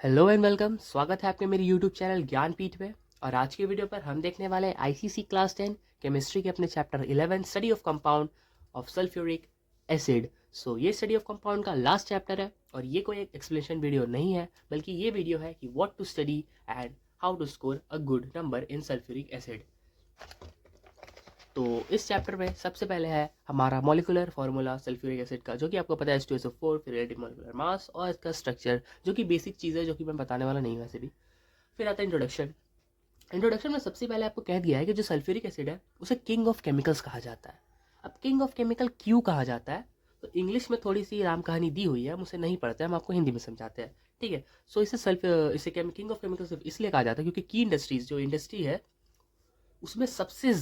Hello and welcome. स्वागत है आपके मेरे यूट्यूब चैनल ज्ञानपीठ पे। और आज की वीडियो पर हम देखने वाले हैं आईसीसी क्लास 10 केमिस्ट्री के अपने chapter 11 study of compound of sulphuric acid. ये स्टडी ऑफ कंपाउंड का लास्ट चैप्टर है और ये कोई एक एक्सप्लेनेशन वीडियो नहीं है, बल्कि ये वीडियो है कि what to study and how to score a good number in sulphuric acid. तो इस चैप्टर में सबसे पहले है हमारा मॉलिक्यूलर फार्मूला सल्फ्यूरिक एसिड का, जो कि आपको पता है H2SO4, फिर रिलेटिव मॉलिक्यूलर मास और इसका स्ट्रक्चर, जो कि बेसिक चीज़ है जो कि मैं बताने वाला नहीं हूँ वैसे भी। फिर आता है इंट्रोडक्शन। इंट्रोडक्शन में सबसे पहले आपको कह दिया है कि जो सल्फ्यूरिक एसिड है उसे किंग ऑफ केमिकल्स कहा जाता है। अब किंग ऑफ केमिकल क्यों कहा जाता है, तो इंग्लिश में थोड़ी सी राम कहानी दी हुई है, हम उसे नहीं पढ़ते, हम आपको हिंदी में समझाते हैं। ठीक है। इसे किंग ऑफ केमिकल्स इसलिए कहा जाता है क्योंकि की इंडस्ट्रीज, जो इंडस्ट्री है उसमें सबसे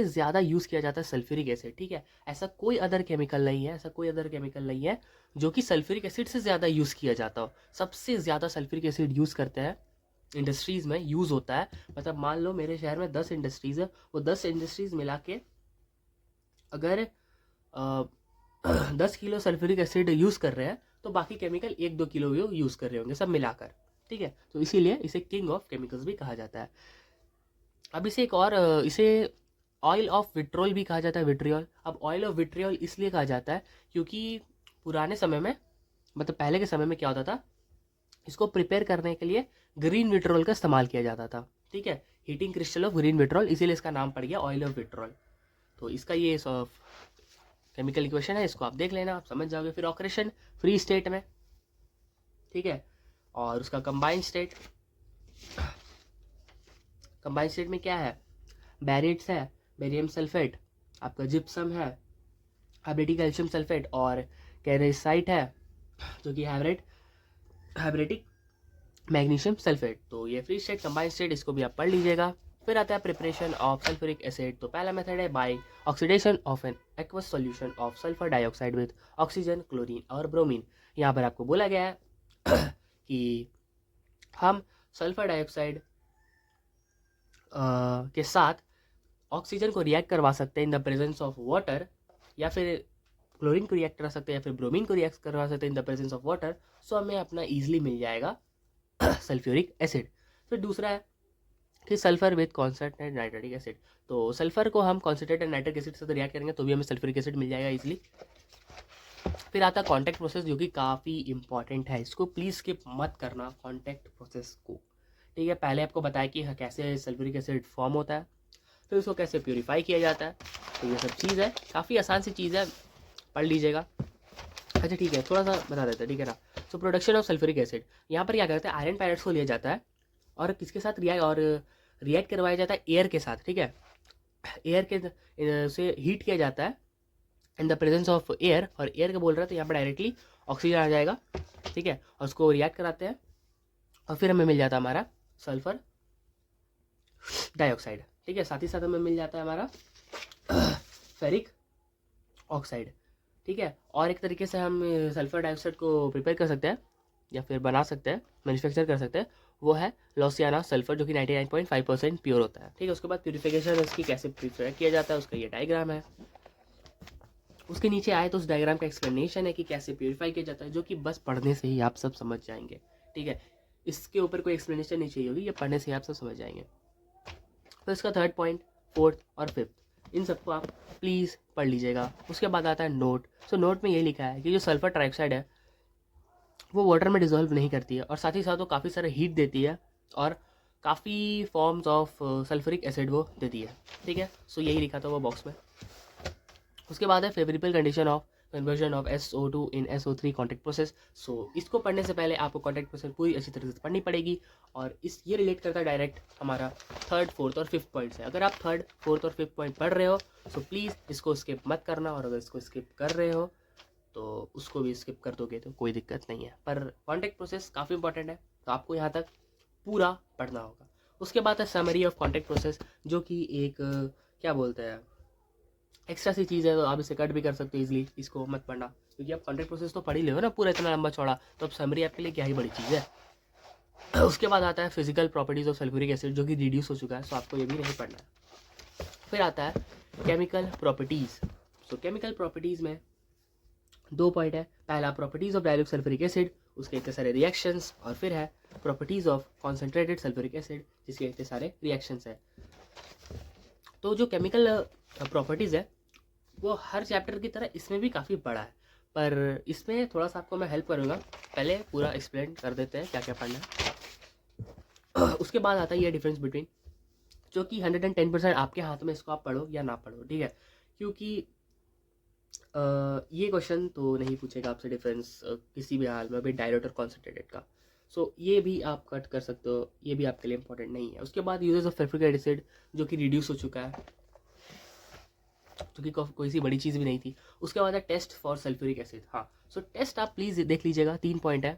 ज़्यादा यूज़ किया जाता है सल्फ्यूरिक एसिड। ठीक है। ऐसा कोई अदर केमिकल नहीं है जो कि सल्फ्यूरिक एसिड से ज़्यादा यूज़ किया जाता हो। सबसे ज़्यादा सल्फ्यूरिक एसिड यूज़ करते हैं, इंडस्ट्रीज़ में यूज़ होता है। मतलब मान लो मेरे शहर में 10 इंडस्ट्रीज़ है, वो 10 इंडस्ट्रीज़ मिला के अगर 10 किलो सल्फ्यूरिक एसिड यूज़ कर रहे हैं तो बाकी केमिकल 1-2 किलो यूज़ कर रहे होंगे सब मिलाकर। ठीक है। तो इसीलिए इसे किंग ऑफ केमिकल्स भी कहा जाता है। अब इसे ऑयल ऑफ विट्रोल भी कहा जाता है, विट्रियोल। अब ऑयल ऑफ विट्रियोल इसलिए कहा जाता है क्योंकि पुराने समय में, मतलब पहले के समय में क्या होता था, इसको प्रिपेयर करने के लिए ग्रीन विट्रोल का इस्तेमाल किया जाता था। ठीक है। Heating crystal of green vitriol, इसीलिए इसका नाम पड़ गया ऑयल ऑफ विट्रोल। तो इसका ये केमिकल इक्वेशन है, इसको आप देख लेना, आप समझ जाओगे। फिर ऑक्रेशन फ्री स्टेट में। ठीक है। और उसका कंबाइंड स्टेट में क्या है, बैरेट्स है, बेरियम सल्फेट, आपका जिप्सम है, हाइब्रिडिक कैल्शियम सल्फेट और कैरेसाइट है, जो कि हाइब्रिडिक मैग्नीशियम सल्फेट। तो ये फ्री स्टेट, कंबाइंड स्टेट, इसको भी आप पढ़ लीजिएगा। फिर आता है प्रिपरेशन ऑफ सल्फ्यूरिक एसिड। तो पहला मेथड है by oxidation of an aqueous solution of sulphur dioxide with oxygen, chlorine और ब्रोमीन। यहाँ पर आपको बोला गया है कि हम सल्फर डाइऑक्साइड के साथ ऑक्सीजन को रिएक्ट करवा सकते हैं in the presence of water, या फिर क्लोरीन को रिएक्ट करा सकते हैं, या फिर ब्रोमीन को रिएक्ट करवा सकते हैं in the presence of water. So हमें अपना ईजिली मिल जाएगा सल्फ्यूरिक एसिड। फिर दूसरा है कि sulphur with concentrated nitric acid. तो सल्फर को हम कॉन्सेंट्रेटेड नाइट्रिक एसिड से रिएक्ट करेंगे तो भी हमें सल्फ्यूरिक एसिड मिल जाएगा इजीली। फिर आता है कॉन्टैक्ट प्रोसेस, जो कि काफ़ी इंपॉर्टेंट है, इसको प्लीज़ स्किप मत करना कॉन्टैक्ट प्रोसेस को। ठीक है। पहले आपको बताया कि कैसे सल्फ्यूरिक एसिड फॉर्म होता है, फिर उसको कैसे प्योरीफाई किया जाता है। तो ये सब चीज़ है, काफ़ी आसान सी चीज़ है, पढ़ लीजिएगा। अच्छा ठीक है, थोड़ा सा बता देते हैं, ठीक है ना। प्रोडक्शन ऑफ सल्फ्यूरिक एसिड, यहाँ पर क्या करते हैं, आयरन पायरेट्स को लिया जाता है और किसके साथ रिएक्ट करवाया जाता है, एयर के साथ। ठीक है। एयर के से हीट किया जाता है इन द प्रेजेंस ऑफ एयर, और एयर का बोल रहा है तो यहाँ पर डायरेक्टली ऑक्सीजन आ जाएगा। ठीक है। और उसको रिएक्ट कराते हैं और फिर हमें मिल जाता है हमारा सल्फर डाइऑक्साइड। ठीक है। साथ ही साथ हमें मिल जाता है हमारा फेरिक ऑक्साइड। ठीक है। और एक तरीके से हम सल्फर डाइऑक्साइड को प्रिपेयर कर सकते हैं या फिर बना सकते हैं, मैन्युफैक्चर कर सकते हैं, वो है लॉसियाना सल्फर, जो कि 99.5% प्योर होता है। ठीक है। उसके बाद प्यूरिफिकेशन उसकी कैसे प्रिपेयर किया जाता है, उसका ये डायग्राम है। उसके नीचे आए तो उस डायग्राम का एक्सप्लेनेशन है कि कैसे प्योरीफाई किया जाता है, जो कि बस पढ़ने से ही आप सब समझ जाएंगे। ठीक है। इसके ऊपर कोई एक्सप्लेनेशन नहीं चाहिए होगी, ये पढ़ने से ही आप सब समझ जाएंगे। तो इसका थर्ड पॉइंट, फोर्थ और फिफ्थ, इन सबको आप प्लीज़ पढ़ लीजिएगा। उसके बाद आता है नोट। नोट में ये लिखा है कि जो सल्फर ट्राइऑक्साइड है वो वाटर में डिजोल्व नहीं करती है, और साथ ही साथ वो काफ़ी सारा हीट देती है और काफ़ी फॉर्म्स ऑफ सल्फ्यूरिक एसिड वो देती है। ठीक है। यही लिखा था वो बॉक्स में। उसके बाद है favourable condition of conversion of SO2 in SO3 contact process. इसको पढ़ने से पहले आपको कॉन्टैक्ट प्रोसेस पूरी अच्छी तरह से पढ़नी पड़ेगी, और ये रिलेट करता है डायरेक्ट हमारा थर्ड, फोर्थ और फिफ्थ पॉइंट से। अगर आप थर्ड, फोर्थ और फिफ्थ पॉइंट पढ़ रहे हो प्लीज़ इसको स्किप मत करना, और अगर इसको स्किप कर रहे हो तो उसको भी स्किप कर दोगे तो कोई दिक्कत नहीं है। पर कॉन्टैक्ट प्रोसेस काफ़ी इंपॉर्टेंट है, तो आपको यहाँ तक पूरा पढ़ना होगा। उसके बाद है समरी ऑफ कॉन्टैक्ट प्रोसेस, जो कि एक क्या बोलते हैं, एक्स्ट्रा सी चीज़ है, तो आप इसे कट भी कर सकते हो इजीली, इसको मत पढ़ना, क्योंकि आप कॉन्टैक्ट प्रोसेस तो पढ़ ही ले ना पूरा इतना लंबा चौड़ा, तो अब समरी आपके लिए क्या ही बड़ी चीज़ है। उसके बाद आता है physical properties of sulphuric acid, जो कि रिड्यूस हो चुका है, सो आपको ये भी नहीं पढ़ना है। फिर आता है केमिकल प्रॉपर्टीज़। केमिकल प्रॉपर्टीज़ में 2 पॉइंट है। पहला properties of dilute sulphuric acid, उसके इतने सारे रिएक्शंस, और फिर है properties of concentrated sulphuric acid, जिसके इतने सारे रिएक्शंस है। तो जो केमिकल प्रॉपर्टीज़ है वो हर चैप्टर की तरह इसमें भी काफ़ी बड़ा है, पर इसमें थोड़ा सा आपको मैं हेल्प करूँगा। पहले पूरा एक्सप्लेन कर देते हैं क्या क्या पढ़ना है। उसके बाद आता है ये डिफरेंस बिटवीन, जो कि 110% आपके हाथ में, इसको आप पढ़ो या ना पढ़ो, ठीक है। क्योंकि ये क्वेश्चन तो नहीं पूछेगा आपसे डिफरेंस किसी भी हाल में भी डायल्यूट और कॉन्सेंट्रेटेड का। सो ये भी आप कट कर सकते हो, ये भी आपके लिए इंपॉर्टेंट नहीं है। उसके बाद यूजेस ऑफ सल्फ्यूरिक एसिड, जो कि रिड्यूस हो चुका है, जो कि कोई सी बड़ी चीज़ भी नहीं थी। उसके बाद है टेस्ट फॉर सल्फ्यूरिक एसिड। हाँ, सो टेस्ट आप प्लीज़ देख लीजिएगा, 3 पॉइंट है,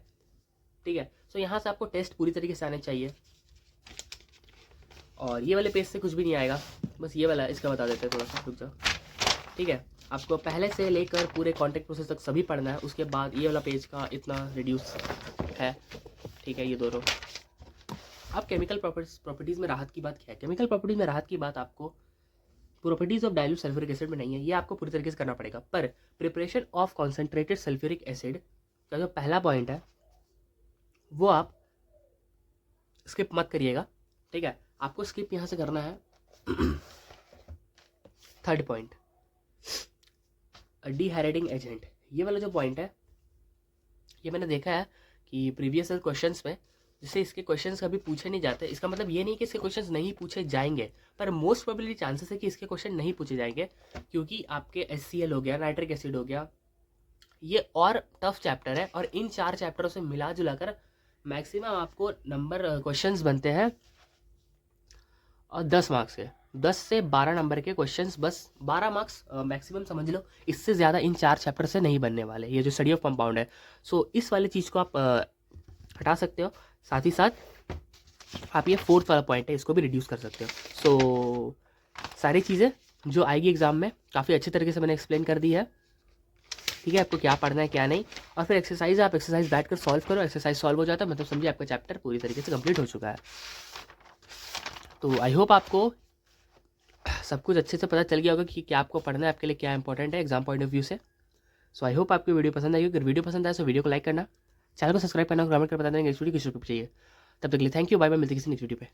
ठीक है। सो यहाँ से आपको टेस्ट पूरी तरीके से आने चाहिए, और ये वाले पेज से कुछ भी नहीं आएगा, बस ये वाला इसका बता देते हैं, थोड़ा सा रुक जाओ, ठीक है। आपको पहले से लेकर पूरे कॉन्टैक्ट प्रोसेस तक सभी पढ़ना है। उसके बाद ये वाला पेज का इतना रिड्यूस है, ठीक है, ये दोनों। अब केमिकल प्रॉपर्टीज़ में राहत की बात क्या है? केमिकल प्रॉपर्टीज़ में राहत की बात आपको properties of dilute sulphuric acid में नहीं है, ये आपको पूरी तरीके से करना पड़ेगा। पर preparation of concentrated sulphuric acid का जो पहला पॉइंट है वो आप स्किप मत करिएगा, ठीक है। आपको स्किप यहाँ से करना है। Third point, dehydrating agent. ये वाला जो पॉइंट है, ये मैंने देखा है कि प्रीवियस क्वेश्चंस में जिससे इसके क्वेश्चंस कभी पूछे नहीं जाते। इसका मतलब ये नहीं कि इसके क्वेश्चंस नहीं पूछे जाएंगे, पर मोस्ट प्रोबेबली चांसेस है कि इसके क्वेश्चन नहीं पूछे जाएंगे, क्योंकि आपके HCl हो गया, नाइट्रिक एसिड हो गया, ये और टफ चैप्टर है। और इन 4 चैप्टरों से मिला जुला कर मैक्सिमम आपको नंबर क्वेश्चंस बनते हैं, और 10 मार्क्स के, 10 से 12 नंबर के क्वेश्चंस, बस 12 मार्क्स मैक्सिमम समझ लो। इससे ज़्यादा इन 4 चैप्टर से नहीं बनने वाले, ये जो स्टडी ऑफ कंपाउंड है। सो इस वाली चीज़ को आप हटा सकते हो। साथ ही साथ आप ये 4th वाला पॉइंट है, इसको भी रिड्यूस कर सकते हो। सो सारी चीज़ें जो आएगी एग्जाम में काफ़ी अच्छे तरीके से मैंने एक्सप्लेन कर दी है, ठीक है। आपको क्या पढ़ना है क्या नहीं, और फिर एक्सरसाइज, आप एक्सरसाइज बैठ कर सॉल्व करो। एक्सरसाइज सॉल्व हो जाता है मतलब समझिए आपका चैप्टर पूरी तरीके से कंप्लीट हो चुका है। तो आई होप आपको सब कुछ अच्छे से पता चल गया होगा कि क्या आपको पढ़ना है, आपके लिए क्या इंपॉर्टेंट है एग्जाम पॉइंट ऑफ व्यू से। सो आई होप आपको वीडियो पसंद आई। अगर वीडियो पसंद आए तो वीडियो को लाइक करना, चैनल को सब्सक्राइब करना, कमेंट कर बता देंगे इस वीडियो किस टॉपिक पे चाहिए। तब तक के लिए थैंक यू, बाय बाय, मिलते हैं किसी नेक्स्ट वीडियो पे।